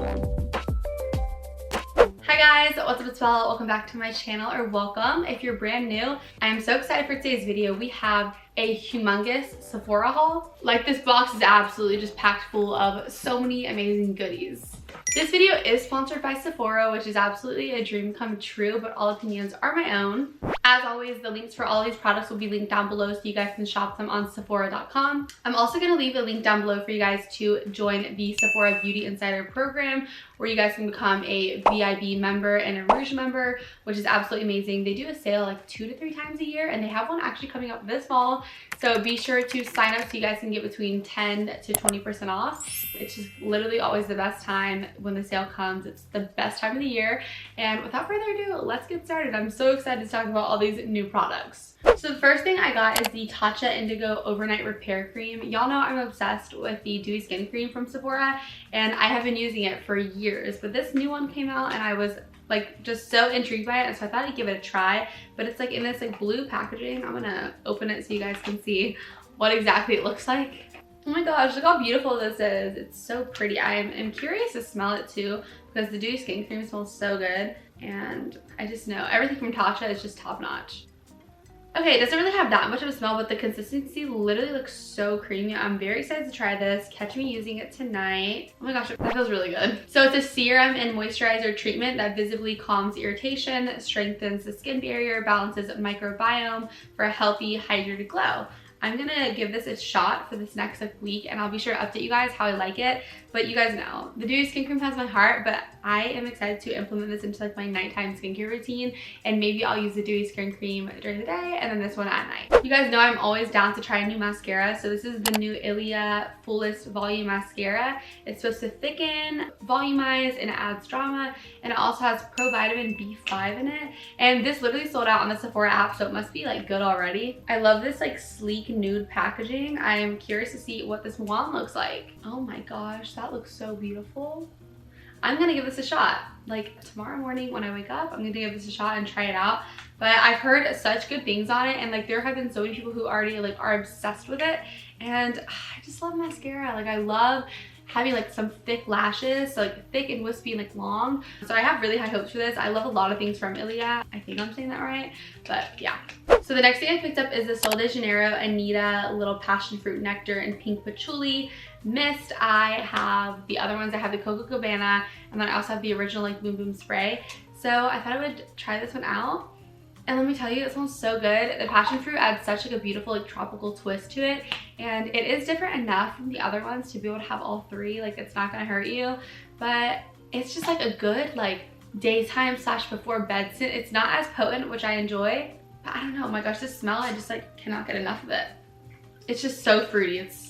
Hi guys, what's up, it's Bella. Welcome back to my channel, or welcome if you're brand new. I am so excited for today's video. We have a humongous Sephora haul. Like, this box is absolutely just packed full of so many amazing goodies. This video is sponsored by Sephora, which is absolutely a dream come true, but all opinions are my own. As always, the links for all these products will be linked down below so you guys can shop them on Sephora.com. I'm also going to leave a link down below for you guys to join the Sephora Beauty Insider program, where you guys can become a VIB member and a Rouge member, which is absolutely amazing. They do a sale like 2 to 3 times a year, and they have one actually coming up this fall. So be sure to sign up so you guys can get between 10 to 20% off. It's just literally always the best time when the sale comes. It's the best time of the year. And without further ado, let's get started. I'm so excited to talk about all these new products. So the first thing I got is the Tatcha Indigo Overnight Repair Cream. Y'all know I'm obsessed with the Dewy Skin Cream from Sephora, and I have been using it for years. But this new one came out and I was like just so intrigued by it, and so I thought I'd give it a try. But it's like in this like blue packaging. I'm gonna open it so you guys can see what exactly it looks like. Oh my gosh, look how beautiful this is. It's so pretty. I am curious to smell it too, because the Dewy Skin Cream smells so good, and I just know everything from Tatcha is just top notch. Okay, it doesn't really have that much of a smell, but the consistency literally looks so creamy. I'm very excited to try this. Catch me using it tonight. Oh my gosh, that feels really good. So it's a serum and moisturizer treatment that visibly calms irritation, strengthens the skin barrier, balances microbiome for a healthy, hydrated glow. I'm gonna give this a shot for this next week, and I'll be sure to update you guys how I like it. But you guys know, the Dewy Skin Cream has my heart, but I am excited to implement this into like my nighttime skincare routine, and maybe I'll use the Dewy Skin Cream during the day and then this one at night. You guys know I'm always down to try a new mascara, so this is the new Ilia Fullest Volume Mascara. It's supposed to thicken, volumize, and it adds drama, and it also has provitamin B5 in it. And this literally sold out on the Sephora app, so it must be like good already. I love this like sleek nude packaging. I am curious to see what this wand looks like. Oh my gosh, that looks so beautiful. I'm gonna give this a shot. Like tomorrow morning when I wake up, I'm gonna give this a shot and try it out. But I've heard such good things on it, and like there have been so many people who already like are obsessed with it, and I just love mascara. Like I love having like some thick lashes, so like thick and wispy and like long. So I have really high hopes for this. I love a lot of things from Ilia. I think I'm saying that right, but yeah. So the next thing I picked up is the Sol de Janeiro Anita Little Passion Fruit Nectar and Pink Patchouli Mist. I have the other ones. I have the Coco Cabana, and then I also have the original like Boom Boom Spray. So I thought I would try this one out. And let me tell you, it smells so good. The passion fruit adds such like a beautiful like tropical twist to it, and it is different enough from the other ones to be able to have all three. Like it's not gonna hurt you, but it's just like a good like daytime / before bed scent. It's not as potent, which I enjoy, but I don't know, oh my gosh, this smell, I just like cannot get enough of it. It's just so fruity. It's,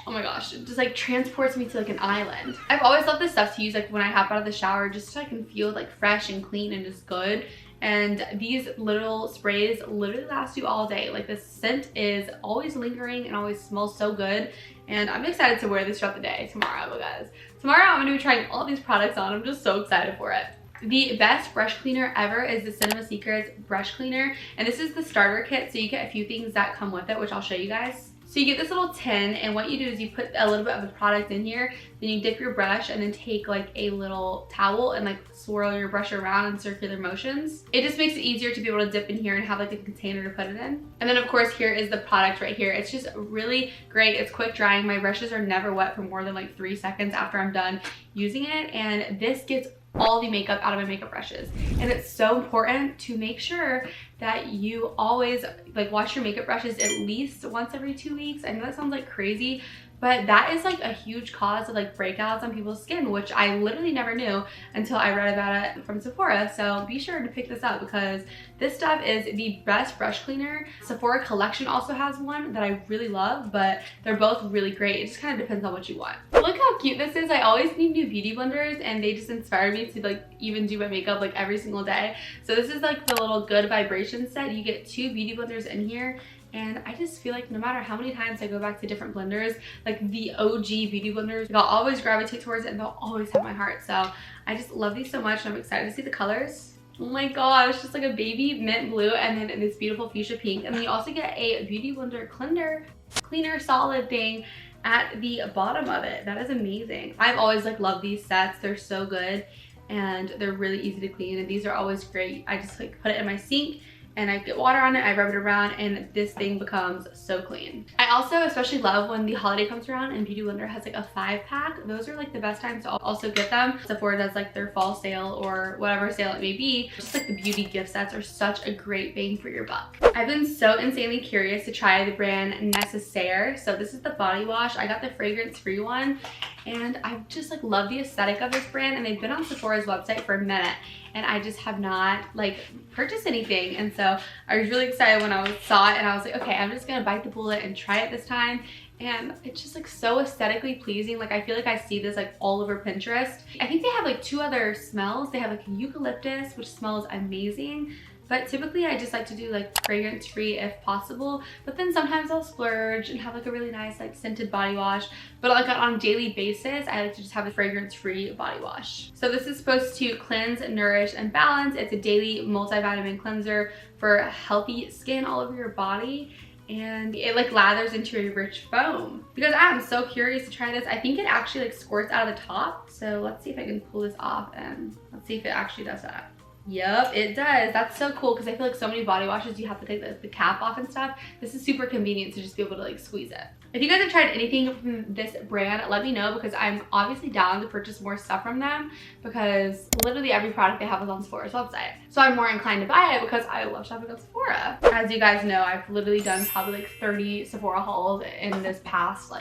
oh my gosh, it just like transports me to like an island. I've always loved this stuff to use like when I hop out of the shower, just so I can feel like fresh and clean and just good. And these little sprays literally last you all day. Like this scent is always lingering and always smells so good. And I'm excited to wear this throughout the day tomorrow, guys. Tomorrow I'm gonna be trying all these products on. I'm just so excited for it. The best brush cleaner ever is the Cinema Secrets brush cleaner. And this is the starter kit, so you get a few things that come with it, which I'll show you guys. So you get this little tin, and what you do is you put a little bit of the product in here, then you dip your brush and then take like a little towel and like swirl your brush around in circular motions. It just makes it easier to be able to dip in here and have like a container to put it in. And then of course here is the product right here. It's just really great. It's quick drying. My brushes are never wet for more than like 3 seconds after I'm done using it, and this gets all the makeup out of my makeup brushes. And it's so important to make sure that you always like wash your makeup brushes at least once every 2 weeks. I know that sounds like crazy, but that is like a huge cause of like breakouts on people's skin, which I literally never knew until I read about it from Sephora. So be sure to pick this up, because this stuff is the best brush cleaner. Sephora Collection also has one that I really love, but they're both really great. It just kind of depends on what you want. Look how cute this is. I always need new beauty blenders, and they just inspire me to like even do my makeup like every single day. So this is like the little Good Vibration set. You get 2 beauty blenders in here, and I just feel like no matter how many times I go back to different blenders, like the OG beauty blenders, I'll always gravitate towards it, and they'll always have my heart. So I just love these so much, and I'm excited to see the colors. Oh my gosh, just like a baby mint blue, and then this beautiful fuchsia pink. And then you also get a beauty blender cleaner solid thing at the bottom of it. That is amazing. I've always like loved these sets. They're so good and they're really easy to clean, and these are always great. I just like put it in my sink and I get water on it, I rub it around, and this thing becomes so clean. I also especially love when the holiday comes around and Beauty Blender has like a 5-pack. Those are like the best times to also get them. Sephora does like their fall sale or whatever sale it may be. Just like the beauty gift sets are such a great bang for your buck. I've been so insanely curious to try the brand Necessaire. So this is the body wash. I got the fragrance-free one, and I just like love the aesthetic of this brand, and they've been on Sephora's website for a minute, and I just have not like purchased anything. And so I was really excited when I saw it, and I was like, okay, I'm just gonna bite the bullet and try it this time. And it's just like so aesthetically pleasing. Like I feel like I see this like all over Pinterest. I think they have like 2 other smells. They have like eucalyptus, which smells amazing. But typically I just like to do like fragrance free if possible, but then sometimes I'll splurge and have like a really nice like scented body wash. But like on a daily basis, I like to just have a fragrance free body wash. So this is supposed to cleanse, nourish, and balance. It's a daily multivitamin cleanser for healthy skin all over your body. And it like lathers into a rich foam. Because I'm so curious to try this. I think it actually like squirts out of the top. So let's see if I can pull this off, and let's see if it actually does that. Yep, it does. That's so cool, because I feel like so many body washes you have to take the cap off and stuff. This is super convenient to just be able to like squeeze it. If you guys have tried anything from this brand, let me know, because I'm obviously down to purchase more stuff from them, because literally every product they have is on Sephora's website. So I'm more inclined to buy it because I love shopping at Sephora. As you guys know, I've literally done probably like 30 Sephora hauls in this past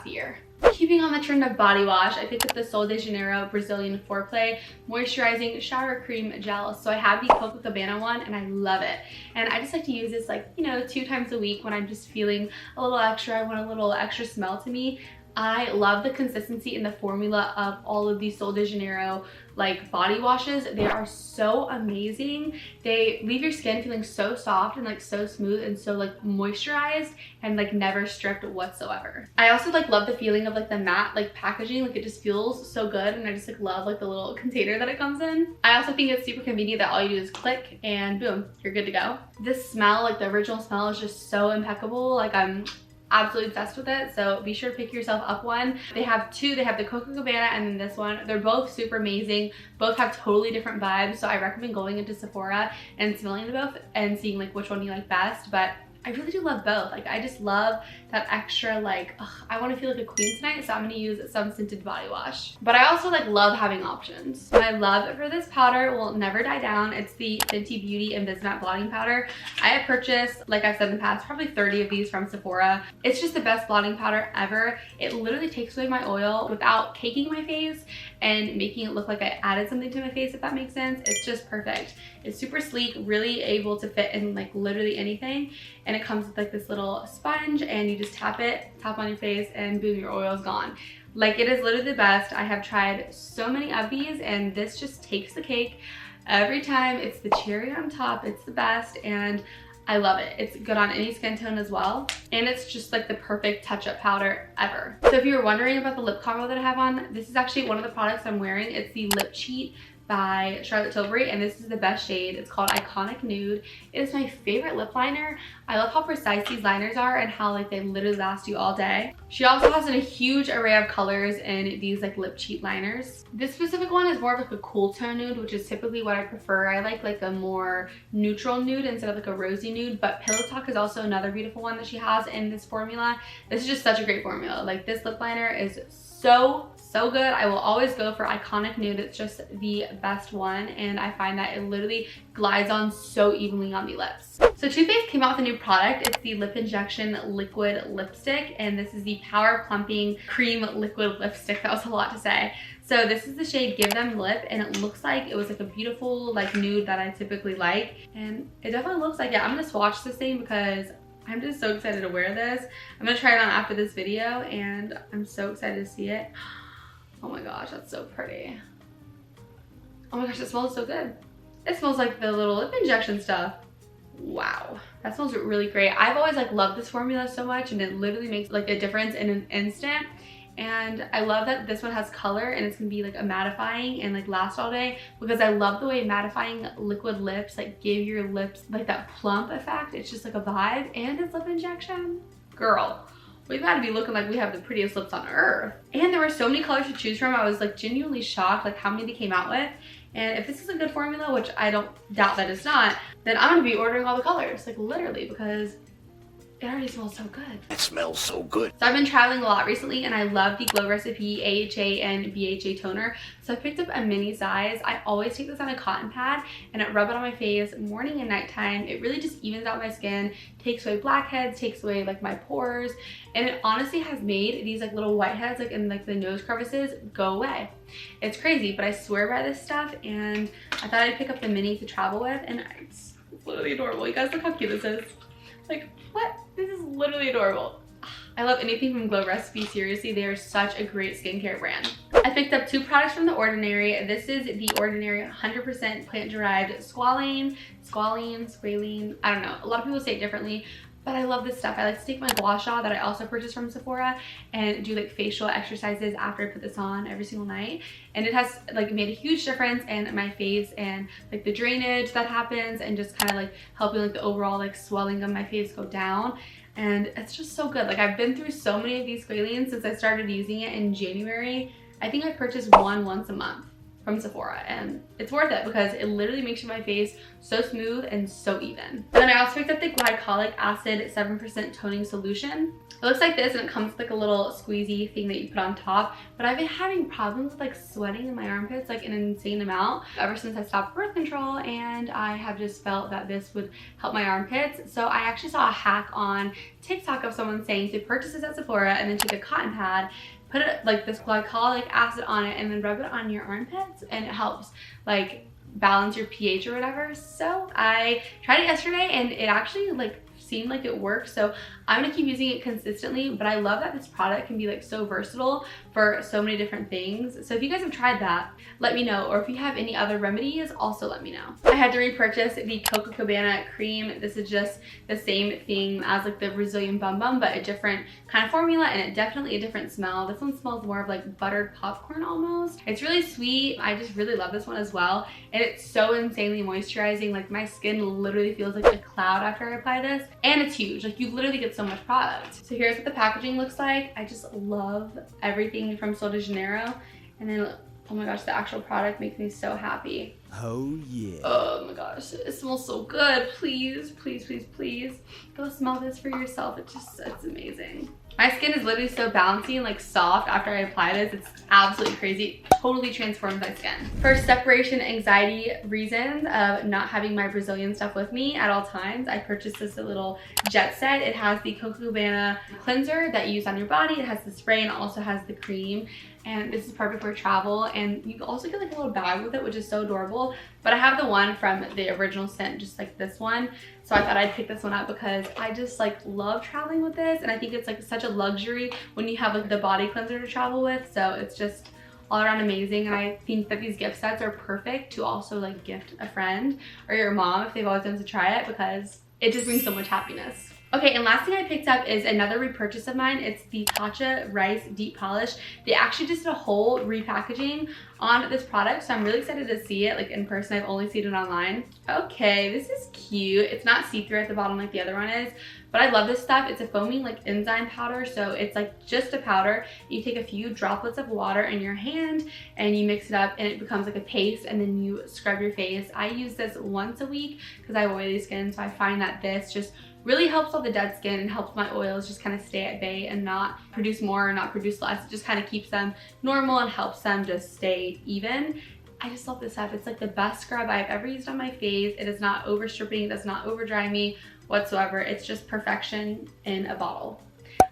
year. Keeping on the trend of body wash, I picked up the Sol de Janeiro Brazilian Foreplay Moisturizing Shower Cream Gel. So I have the Cabana one, and I love it. And I just like to use this like, you know, 2 times a week when I'm just feeling a little extra. I want a little extra smell to me. I love the consistency and the formula of all of these Sol de Janeiro like body washes. They are so amazing. They leave your skin feeling so soft and like so smooth and so like moisturized and like never stripped whatsoever. I also like love the feeling of like the matte like packaging. Like it just feels so good, and I just like love like the little container that it comes in. I also think it's super convenient that all you do is click and boom, you're good to go. This smell, like the original smell, is just so impeccable. Like I'm absolutely obsessed with it, so be sure to pick yourself up one. They have 2. They have the Cabana and then this one. They're both super amazing. Both have totally different vibes, so I recommend going into Sephora and smelling them both and seeing like which one you like best. But I really do love both. Like I just love that extra like, I want to feel like a queen tonight, so I'm going to use some scented body wash. But I also like love having options. My love for this powder will never die down. It's the Fenty Beauty Invismatte Blotting Powder. I have purchased, like I've said in the past, probably 30 of these from Sephora. It's just the best blotting powder ever. It literally takes away my oil without caking my face and making it look like I added something to my face, if that makes sense. It's just perfect. It's super sleek, really able to fit in like literally anything. And it comes with like this little sponge, and you just tap on your face, and boom, your oil is gone. Like it is literally the best. I have tried so many of these, and this just takes the cake every time. It's the cherry on top. It's the best, and I love it. It's good on any skin tone as well. And it's just like the perfect touch-up powder ever. So if you were wondering about the lip combo that I have on, this is actually one of the products I'm wearing. It's the Lip Cheat by Charlotte Tilbury, and this is the best shade. It's called Iconic Nude. It is my favorite lip liner. I love how precise these liners are and how like they literally last you all day. She also has a huge array of colors in these like lip cheat liners. This specific one is more of like a cool tone nude, which is typically what I prefer. I like a more neutral nude instead of like a rosy nude. But Pillow Talk is also another beautiful one that she has in this formula. This is just such a great formula. Like this lip liner is so good. I will always go for Iconic Nude. It's just the best one, and I find that it literally glides on so evenly on the lips. So Too Faced came out with a new product. It's the Lip Injection Liquid Lipstick, and this is the Power Plumping Cream Liquid Lipstick. That was a lot to say. So this is the shade Give Them Lip, and it looks like it was like a beautiful like nude that I typically like, and it definitely looks like it. I'm gonna swatch this thing because I'm just so excited to wear this. I'm gonna try it on after this video, and I'm so excited to see it. Oh my gosh, that's so pretty. Oh my gosh, it smells so good. It smells like the little lip injection stuff. Wow, that smells really great. I've always like loved this formula so much, and it literally makes like a difference in an instant. And I love that this one has color, and it's gonna be like a mattifying and like last all day, because I love the way mattifying liquid lips like give your lips like that plump effect. It's just like a vibe, and it's lip injection. Girl, we've got to be looking like we have the prettiest lips on earth. And there were so many colors to choose from. I was like genuinely shocked like how many they came out with. And if this is a good formula, which I don't doubt that it's not, then I'm gonna be ordering all the colors, like literally, because it already smells so good. It smells so good. So I've been traveling a lot recently and I love the Glow Recipe AHA and BHA toner. So I picked up a mini size. I always take this on a cotton pad and I rub it on my face morning and nighttime. It really just evens out my skin, takes away blackheads, takes away like my pores. And it honestly has made these like little whiteheads like in like the nose crevices go away. It's crazy, but I swear by this stuff, and I thought I'd pick up the mini to travel with, and it's literally adorable. You guys look how cute this is. Like, what? This is literally adorable. I love anything from Glow Recipe, seriously. They are such a great skincare brand. I picked up 2 products from The Ordinary. This is The Ordinary 100% plant-derived squalane, I don't know. A lot of people say it differently, but I love this stuff. I like to take my gua sha that I also purchased from Sephora and do like facial exercises after I put this on every single night. And it has like made a huge difference in my face and like the drainage that happens and just kind of like helping like the overall like swelling of my face go down. And it's just so good. Like I've been through so many of these squalene since I started using it in January. I think I purchased one once a month from Sephora, and it's worth it because it literally makes my face so smooth and so even. And then I also picked up the Glycolic Acid 7% toning solution. It looks like this and it comes with like a little squeezy thing that you put on top, but I've been having problems with like sweating in my armpits like an insane amount ever since I stopped birth control, and I have just felt that this would help my armpits. So I actually saw a hack on TikTok of someone saying to purchase this at Sephora and then take a cotton pad, put it like this glycolic acid on it, and then rub it on your armpits, and it helps like balance your pH or whatever. So I tried it yesterday and it actually like seemed like it worked, so I'm gonna keep using it consistently. But I love that this product can be like so versatile for so many different things. So if you guys have tried that, let me know, or if you have any other remedies, also let me know. I had to repurchase the Cabana cream. This is just the same thing as like the Brazilian Bum Bum, but a different kind of formula, and it definitely a different smell. This one smells more of like buttered popcorn almost. It's really sweet. I just really love this one as well, and it's so insanely moisturizing. Like my skin literally feels like a cloud after I apply this, and it's huge. Like you literally get so much product. So here's what the packaging looks like. I just love everything from Janeiro, and then oh my gosh, the actual product makes me so happy. Oh yeah. Oh my gosh, it smells so good. Please, please, please, please go smell this for yourself. It's amazing. My skin is literally so bouncy and like soft after I apply this. It's absolutely crazy. It totally transforms my skin. For separation anxiety reasons of not having my Brazilian stuff with me at all times, I purchased this little jet set. It has the Cabana cleanser that you use on your body. It has the spray and also has the cream. And this is perfect for travel, and you also get like a little bag with it, which is so adorable. But I have the one from the original scent, just like this one, so I thought I'd pick this one up because I just like love traveling with this, and I think it's like such a luxury when you have like the body cleanser to travel with. So it's just all around amazing, and I think that these gift sets are perfect to also like gift a friend or your mom if they've always wanted to try it, because it just brings so much happiness. Okay, and last thing I picked up is another repurchase of mine. It's the Tatcha Rice Deep Polish. They actually just did a whole repackaging on this product, so I'm really excited to see it like in person. I've only seen it online. Okay, this is cute. It's not see-through at the bottom like the other one is, but I love this stuff. It's a foaming like enzyme powder, so it's like just a powder. You take a few droplets of water in your hand and you mix it up and it becomes like a paste, and then you scrub your face. I use this once a week because I have oily skin, so I find that this just really helps all the dead skin and helps my oils just kind of stay at bay and not produce more or not produce less. It just kind of keeps them normal and helps them just stay even. I just love this stuff. It's like the best scrub I've ever used on my face. It is not over stripping, it does not over dry me whatsoever. It's just perfection in a bottle.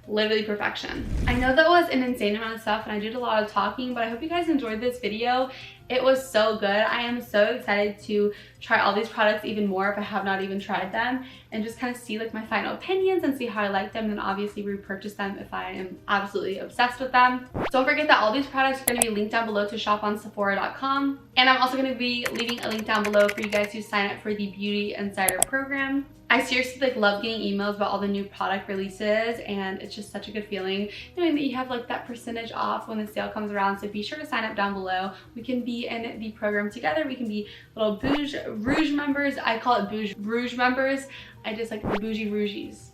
Literally perfection. I know that was an insane amount of stuff and I did a lot of talking, but I hope you guys enjoyed this video. It was so good. I am so excited to try all these products even more if I have not even tried them, and just kind of see like my final opinions and see how I like them, and obviously repurchase them if I am absolutely obsessed with them. Don't forget that all these products are going to be linked down below to shop on Sephora.com, and I'm also going to be leaving a link down below for you guys to sign up for the Beauty Insider program. I seriously like love getting emails about all the new product releases, and it's just such a good feeling knowing that you have like that percentage off when the sale comes around. So be sure to sign up down below. We can be in the program together. We can be little Rouge members. I call it Rouge members. I just like the bougie rougies.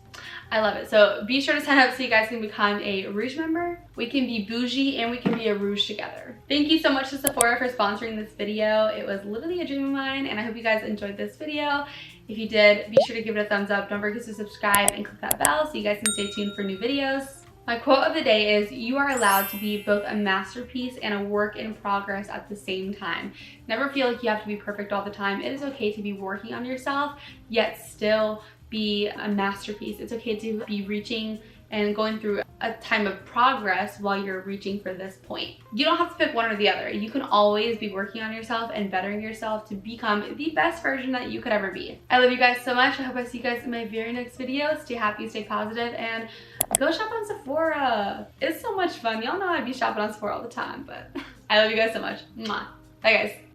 I love it. So be sure to sign up so you guys can become a Rouge member. We can be bougie and we can be a Rouge together. Thank you so much to Sephora for sponsoring this video. It was literally a dream of mine, and I hope you guys enjoyed this video. If you did, be sure to give it a thumbs up. Don't forget to subscribe and click that bell so you guys can stay tuned for new videos. My quote of the day is, you are allowed to be both a masterpiece and a work in progress at the same time. Never feel like you have to be perfect all the time. It is okay to be working on yourself, yet still be a masterpiece. It's okay to be reaching and going through a time of progress while you're reaching for this point. You don't have to pick one or the other. You can always be working on yourself and bettering yourself to become the best version that you could ever be. I love you guys so much. I hope I see you guys in my very next video. Stay happy, stay positive, and go shop on Sephora. It's so much fun. Y'all know I be shopping on Sephora all the time, but I love you guys so much. Mwah. Bye guys.